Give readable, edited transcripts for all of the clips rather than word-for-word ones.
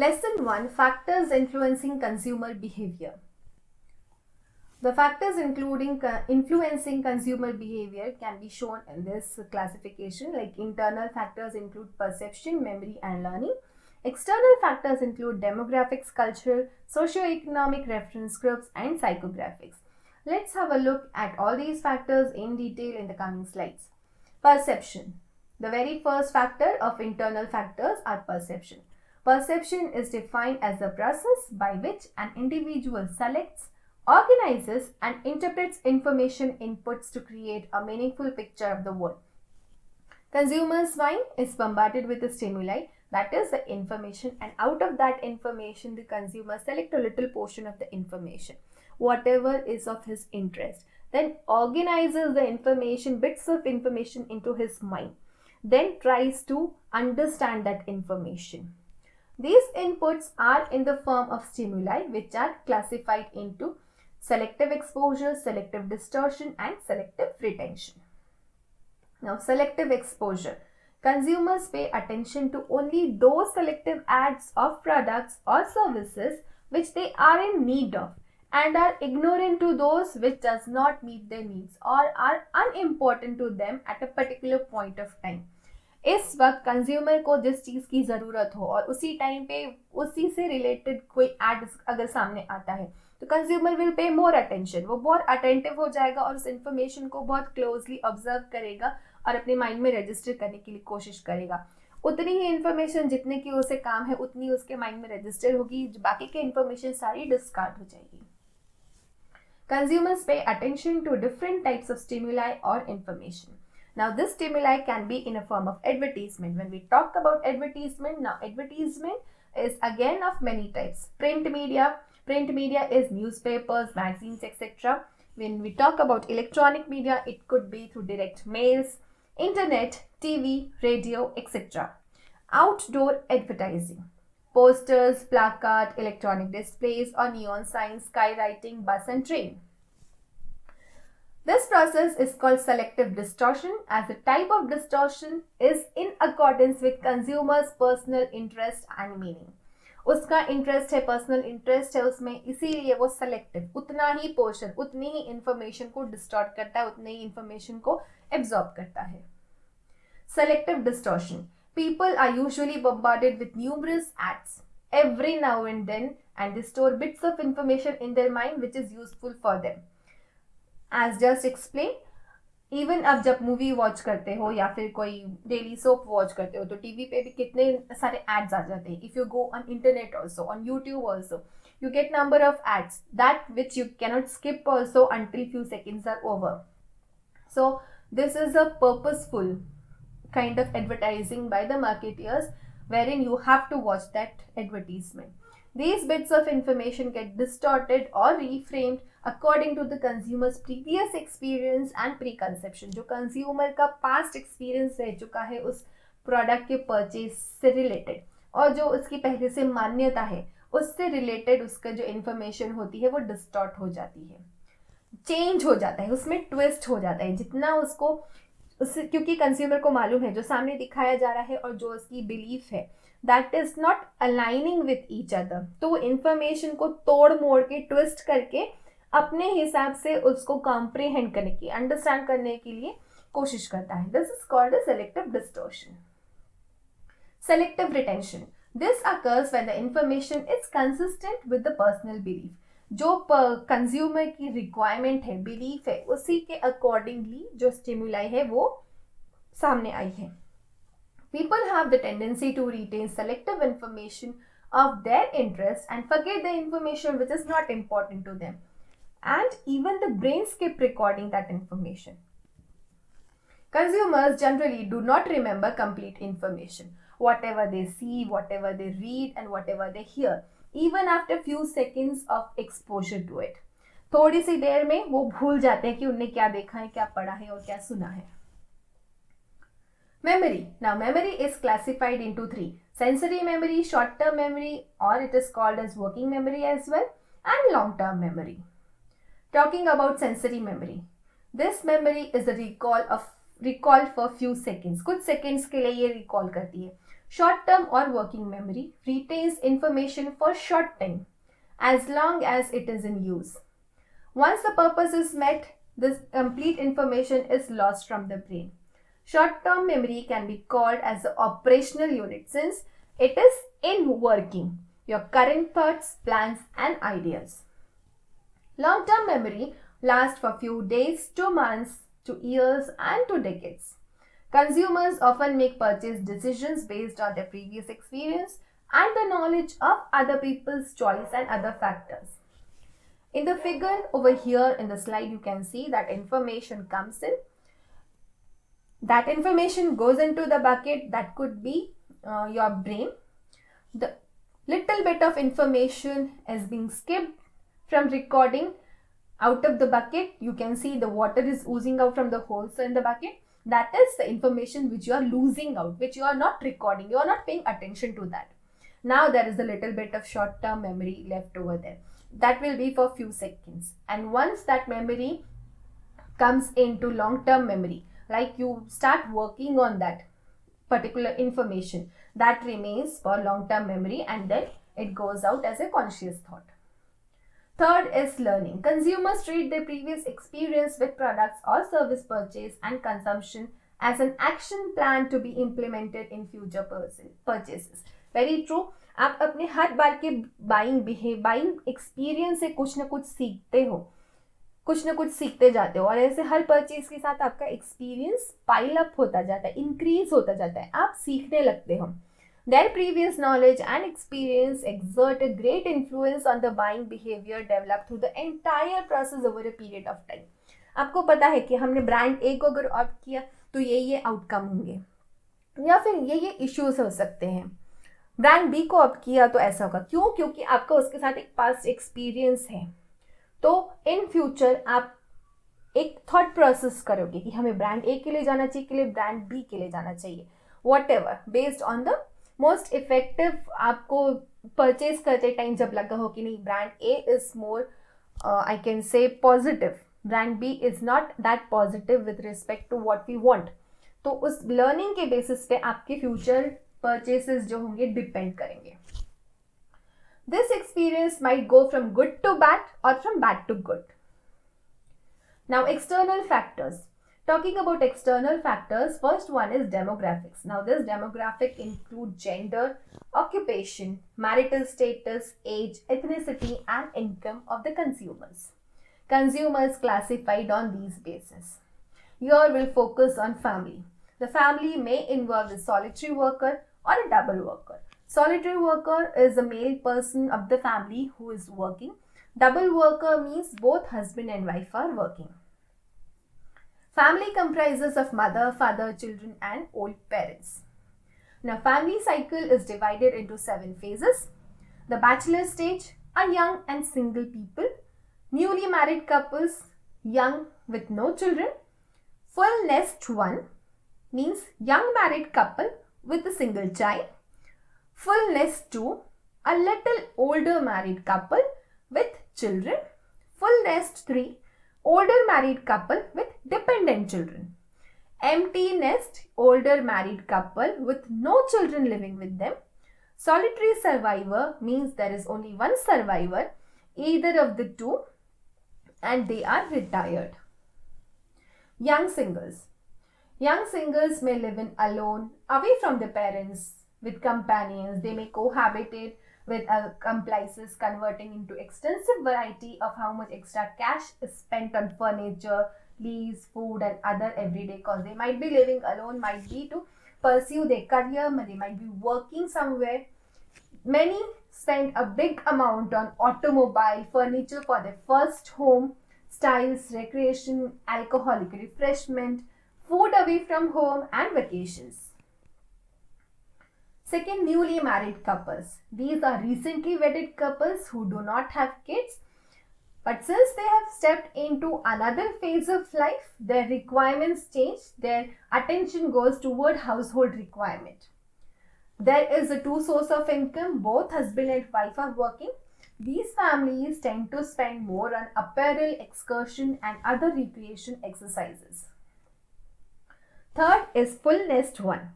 Lesson 1, Factors Influencing Consumer Behavior. The factors influencing consumer behavior can be shown in this classification. Like internal factors include perception, memory and learning. External factors include demographics, cultural, socioeconomic reference groups and psychographics. Let's have a look at all these factors in detail in the coming slides. Perception. The very first factor of internal factors are perception. Perception is defined as the process by which an individual selects, organizes and interprets information inputs to create a meaningful picture of the world. Consumer's mind is bombarded with the stimuli, that is the information, and out of that information the consumer selects a little portion of the information, whatever is of his interest, then organizes the information, bits of information into his mind, then tries to understand that information. These inputs are in the form of stimuli which are classified into selective exposure, selective distortion and selective retention. Now, selective exposure. Consumers pay attention to only those selective ads of products or services which they are in need of and are ignorant to those which does not meet their needs or are unimportant to them at a particular point of time. इस वक्त consumer को जिस चीज़ की ज़रूरत हो और उसी time पे उसी से रिलेटेड कोई एड अगर सामने आता है तो consumer will pay more attention, वो बहुत अटेंटिव हो जाएगा और उस इंफॉर्मेशन को बहुत क्लोजली ऑब्जर्व करेगा और अपने माइंड में रजिस्टर करने की कोशिश करेगा. उतनी ही इंफॉर्मेशन जितने की उसे काम है उतनी उसके माइंड में रजिस्टर होगी, बाकी की इंफॉर्मेशन सारी डिस्कार्ड हो जाएगी. Consumers pay attention to different types of stimuli और information. Now, this stimuli can be in a form of advertisement. When we talk about advertisement, now advertisement is again of many types. Print media is newspapers, magazines, etc. When we talk about electronic media, it could be through direct mails, internet, TV, radio, etc. Outdoor advertising, posters, placard, electronic displays or neon signs, skywriting, bus and train. This process is called selective distortion as the type of distortion is in accordance with consumer's personal interest and meaning. उसका interest है, personal interest है उसमें, इसीलिए वो selective उतना ही portion, उतनी ही information को distort करता है, उतनी ही इंफॉर्मेशन को एब्जॉर्ब करता है. Selective distortion. People are usually bombarded with numerous ads every now and then and they store bits of information in their mind which is useful for them. As just explained, even अब जब movie watch करते हो या फिर कोई daily soap watch करते हो तो टीवी पे भी कितने सारे एड्स आ जाते हैं. If you go on internet also, on YouTube also, you get number of ads that which you cannot skip also until few seconds are over. So this is a purposeful kind of advertising by the marketeers wherein you have to watch that advertisement. These bits of information get distorted or reframed according to the consumer's previous experience and preconception. जो consumer का past experience रह चुका है उस product के purchase से related और जो उसकी पहले से मान्यता है उससे related उसका जो information होती है वो distort हो जाती है, change हो जाता है, उसमें twist हो जाता है जितना उसको क्योंकि कंज्यूमर को मालूम है जो सामने दिखाया जा रहा है और जो उसकी बिलीफ है that is not aligning with each other, तो वो इंफॉर्मेशन को तोड़ मोड़ के ट्विस्ट करके अपने हिसाब से उसको कॉम्प्रिहेंड करने की, अंडरस्टैंड करने के लिए कोशिश करता है. This is called a selective distortion. Selective retention. This occurs when the information is consistent with the personal belief. जो कंज्यूमर की रिक्वायरमेंट है, बिलीफ है, उसी के अकॉर्डिंगली जो स्टिमुलाई है वो सामने आई है. People have the tendency to retain selective information of their interest and forget the information which is not important to them and even the brain skip recording that information. Consumers generally do not remember complete information. Whatever they see, whatever they read and whatever they hear, even after few seconds of exposure to it. थोड़ी सी देर में वो भूल जाते हैं कि उनने क्या देखा है, क्या पढ़ा है और क्या सुना है. Memory. Now memory is classified into three: sensory memory, short-term memory, or it is called as working memory as well, and long-term memory. Talking about sensory memory. This memory is a recall for few seconds. कुछ seconds के लिए ये recall करती है. Short-term or working memory retains information for short time as long as it is in use. Once the purpose is met, this complete information is lost from the brain. Short-term memory can be called as the operational unit since it is in working, your current thoughts, plans and ideas. Long-term memory lasts for few days to months to years and to decades. Consumers often make purchase decisions based on their previous experience and the knowledge of other people's choice and other factors. In the figure over here in the slide, you can see that information comes in. That information goes into the bucket that could be your brain. The little bit of information is being skipped from recording out of the bucket. You can see the water is oozing out from the holes in the bucket. That is the information which you are losing out, which you are not recording. You are not paying attention to that. Now there is a little bit of short-term memory left over there. That will be for few seconds. And once that memory comes into long-term memory, like you start working on that particular information, that remains for long-term memory and then it goes out as a conscious thought. Third is learning. Consumers treat their previous experience with products or service purchase and consumption as an action plan to be implemented in future purchases. Very true. आप अपने हर बार के buying experience से कुछ ना कुछ सीखते हो, कुछ ना कुछ सीखते जाते हो और ऐसे हर परचेज के साथ आपका एक्सपीरियंस पाइल अप होता जाता है, इंक्रीज होता जाता है, आप सीखने लगते हो. Their previous knowledge and experience exert a great influence on the buying behavior developed through the entire process over a period of time. आपको पता है कि हमने ब्रांड ए को अगर ऑप्ट किया तो ये आउटकम होंगे या फिर ये इश्यूज हो सकते हैं. ब्रांड बी को ऑप्ट किया तो ऐसा होगा. क्यों? क्योंकि आपका उसके साथ एक पास्ट एक्सपीरियंस है. तो इन फ्यूचर आप एक थॉट प्रोसेस करोगे कि हमें ब्रांड ए के लिए जाना चाहिए कि ब्रांड बी के लिए जाना चाहिए, whatever based on the most effective. आपको परचेज करते टाइम जब लगा हो कि नहीं brand A is more I can say positive, brand B is not that positive with respect to what we want, तो उस लर्निंग के बेसिस पे आपके फ्यूचर परचेसेस जो होंगे डिपेंड करेंगे. This experience might go from good to bad or from bad to good. Now, external factors. Talking about external factors, first one is demographics. Now, this demographic include gender, occupation, marital status, age, ethnicity, and income of the consumers. Consumers classified on these bases. Here we'll focus on family. The family may involve a solitary worker or a double worker. Solitary worker is a male person of the family who is working. Double worker means both husband and wife are working. Family comprises of mother, father, children and old parents. Now, family cycle is divided into 7 phases. The bachelor stage are young and single people. Newly married couples, young with no children. Full nest 1 means young married couple with a single child. Full nest 2, a little older married couple with children. Full nest 3, older married couple with dependent children. Empty nest, older married couple with no children living with them. Solitary survivor means there is only one survivor, either of the two, and they are retired. Young singles. Young singles may live in alone, away from their parents, with companions. They may cohabitate with accomplices, converting into extensive variety of how much extra cash is spent on furniture, leaves, food and other everyday costs. They might be living alone, might be to pursue their career, they might be working somewhere. Many spend a big amount on automobile, furniture for their first home, styles, recreation, alcoholic refreshment, food away from home and vacations. Second, newly married couples. These are recently wedded couples who do not have kids, but since they have stepped into another phase of life, their requirements change. Their attention goes toward household requirement. There is a 2 source of income. Both husband and wife are working. These families tend to spend more on apparel, excursion and other recreation exercises. Third is full nest 1.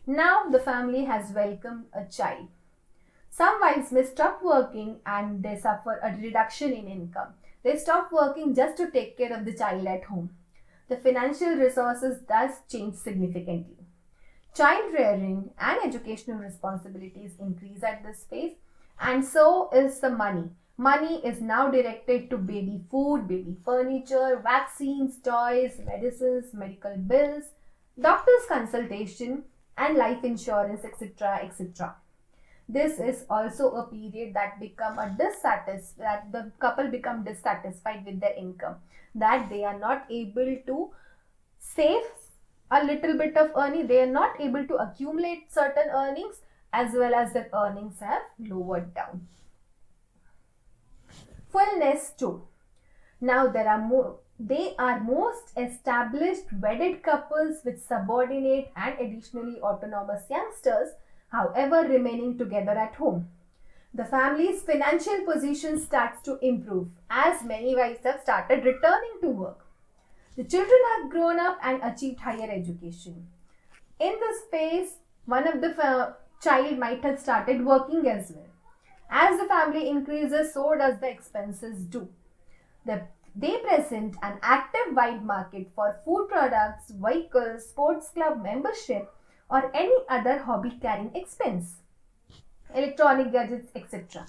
Now the family has welcomed a child. Some wives may stop working and they suffer a reduction in income. They stop working just to take care of the child at home. The financial resources thus change significantly. Child rearing and educational responsibilities increase at this phase, and so is the money. Money is now directed to baby food, baby furniture, vaccines, toys, medicines, medical bills, doctor's consultation, and life insurance, etc. etc. This is also a period that that the couple become dissatisfied with their income, that they are not able to save a little bit of earning, they are not able to accumulate certain earnings, as well as their earnings have lowered down. Fullness too. Now they are most established wedded couples with subordinate and additionally autonomous youngsters, however remaining together at home. The family's financial position starts to improve as many wives have started returning to work. The children have grown up and achieved higher education. In this phase, one of the child might have started working as well. As the family increases, so does the expenses do. They present an active wide market for food products, vehicles, sports club membership, or any other hobby carrying expense, electronic gadgets, etc.